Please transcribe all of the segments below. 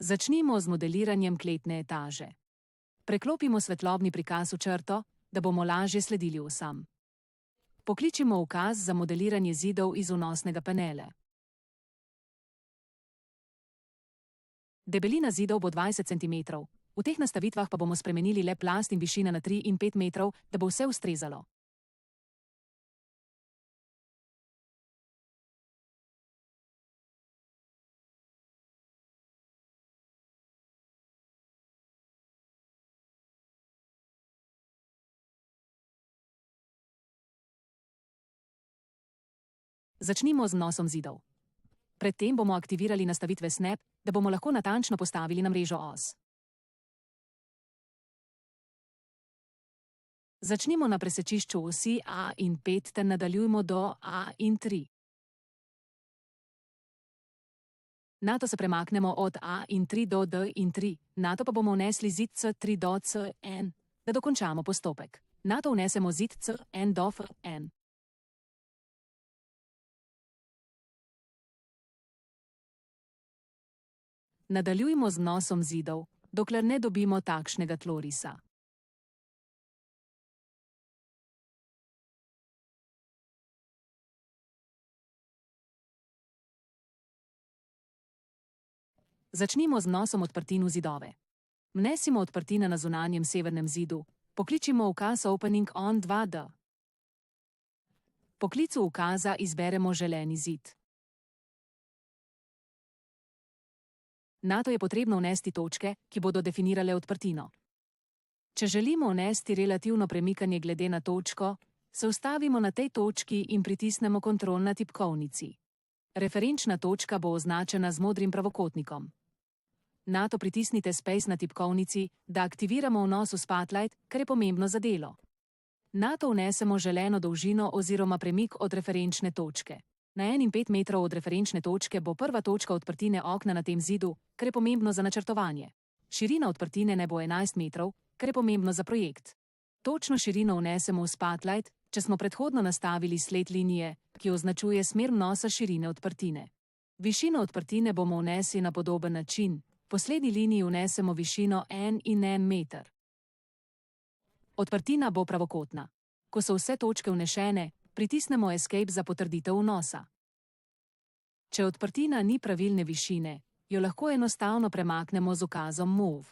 Začnimo z modeliranjem kletne etaže. Preklopimo svetlobni prikaz v črto, da bomo lažje sledili osam. Pokličimo ukaz za modeliranje zidov iz vnosnega panela. Debelina zidov bo 20 cm. V teh nastavitvah pa bomo spremenili le plast in višina na 3 in 5 metrov, da bo vse ustrezalo. Začnimo z vnosom zidov. Predtem bomo aktivirali nastavitve Snap, da bomo lahko natančno postavili na mrežo os. Začnimo na presečišču osi A in 5 ter nadaljujmo do A in 3. Nato se premaknemo od A in 3 do D in 3, nato pa bomo vnesli zid C3 do CN, da dokončamo postopek. Nato vnesemo zid CN do FN. Nadaljujmo z vnosom zidov, dokler ne dobimo takšnega tlorisa. Začnimo z vnosom odprtin v zidove. Vnesimo odprtine na zunanjem severnem zidu, pokličimo ukaz Opening on 2D. Po klicu ukaza izberemo želeni zid. Nato je potrebno vnesti točke, ki bodo definirale odprtino. Če želimo vnesti relativno premikanje glede na točko, se ustavimo na tej točki in pritisnemo Ctrl na tipkovnici. Referenčna točka bo označena z modrim pravokotnikom. Nato pritisnite Space na tipkovnici, da aktiviramo vnos v Spotlight, kar je pomembno za delo. Nato vnesemo želeno dolžino oziroma premik od referenčne točke. Na 1 in 5 metrov od referenčne točke bo prva točka odprtine okna na tem zidu, kar je pomembno za načrtovanje. Širina odprtine naj bo 11 metrov, kar je pomembno za projekt. Točno širino vnesemo v Spotlight, če smo predhodno nastavili sled linije, ki označuje smer vnosa širine odprtine. Višino odprtine bomo vnesli na podoben način. Po slednji liniji vnesemo višino 1 in 1 meter. Odprtina bo pravokotna. Ko so vse točke vnešene, pritisnemo Escape za potrditev vnosa. Če odprtina ni pravilne višine, jo lahko enostavno premaknemo z ukazom Move.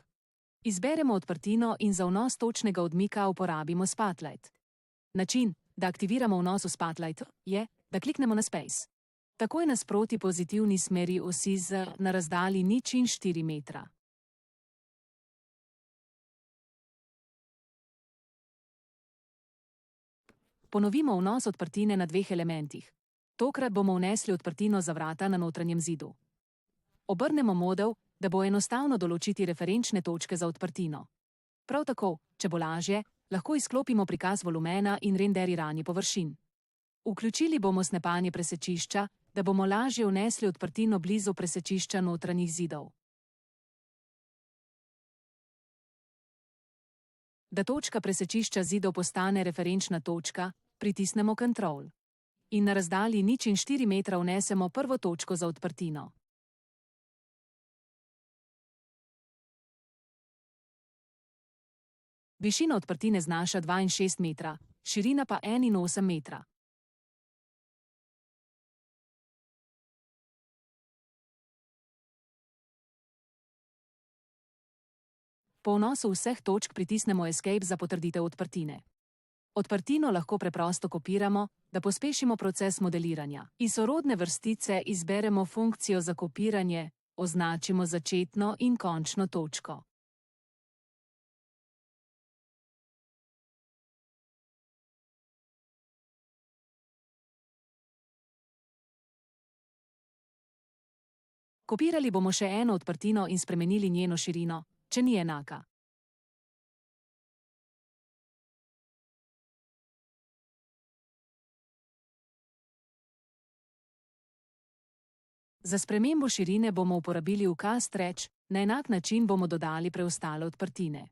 Izberemo odprtino in za vnos točnega odmika uporabimo Spotlight. Način, da aktiviramo vnos v Spotlight, je, da kliknemo na Space. Takoj nasproti pozitivni smeri osi Z na razdalji 0 in 4 metra. Ponovimo vnos odprtine na dveh elementih. Tokrat bomo vnesli odprtino za vrata na notranjem zidu. Obrnemo model, da bo enostavno določiti referenčne točke za odprtino. Prav tako, če bo lažje, lahko izklopimo prikaz volumena in renderiranje površin. Vključili bomo snepanje presečišča, da bomo lažje vnesli odprtino blizu presečišča notranjih zidov. Da točka presečišča zidov postane referenčna točka, pritisnemo Ctrl. In na razdalji 0 in 4 metra vnesemo prvo točko za odprtino. Višina odprtine znaša 2 in 6 metra, širina pa 1 in 8 metra. Po vnosu vseh točk pritisnemo Escape za potrditev odprtine. Odprtino lahko preprosto kopiramo, da pospešimo proces modeliranja. Iz sorodne vrstice izberemo funkcijo za kopiranje, označimo začetno in končno točko. Kopirali bomo še eno odprtino in spremenili njeno širino, če ni enaka. Za spremembo širine bomo uporabili ukaz Stretch, na enak način bomo dodali preostale odprtine.